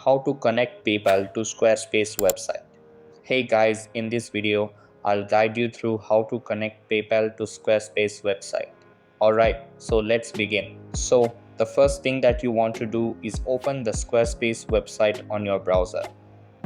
how to connect PayPal to Squarespace website. Hey guys, in this video, I'll guide you through how to connect PayPal to Squarespace website. Alright, so let's begin. So, the first thing that you want to do is open the Squarespace website on your browser.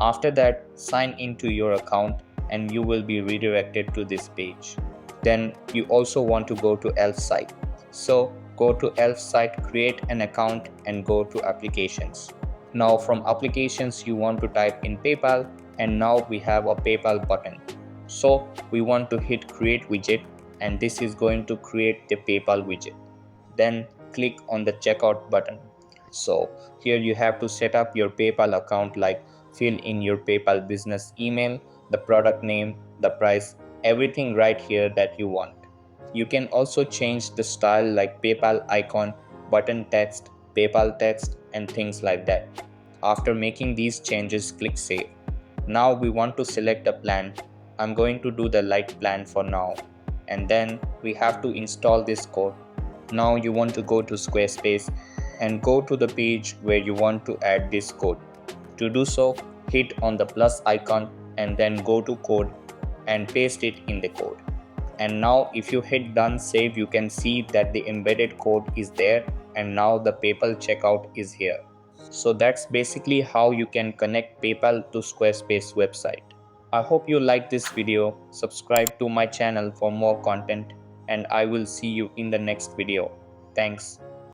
After that, sign into your account and you will be redirected to this page. Then you also want to go to Elf site. So go to Elf site, create an account and go to applications. Now from applications you want to type in PayPal and now we have a PayPal button. So we want to hit create widget and this is going to create the PayPal widget. Then click on the checkout button. So here you have to set up your PayPal account, like fill in your PayPal business email, the product name, the price, everything right here that you want. You can also change the style like PayPal icon, button text, PayPal text and things like that. After making these changes, click save. Now we want to select a plan. I'm going to do the light plan for now. And then we have to install this code. Now you want to go to Squarespace and go to the page where you want to add this code. To do so, hit on the plus icon and then go to code and paste it in the code. And now if you hit done save, you can see that the embedded code is there and now the PayPal checkout is here. So that's basically how you can connect PayPal to Squarespace website. I hope you like this video. Subscribe to my channel for more content and I will see you in the next video. Thanks.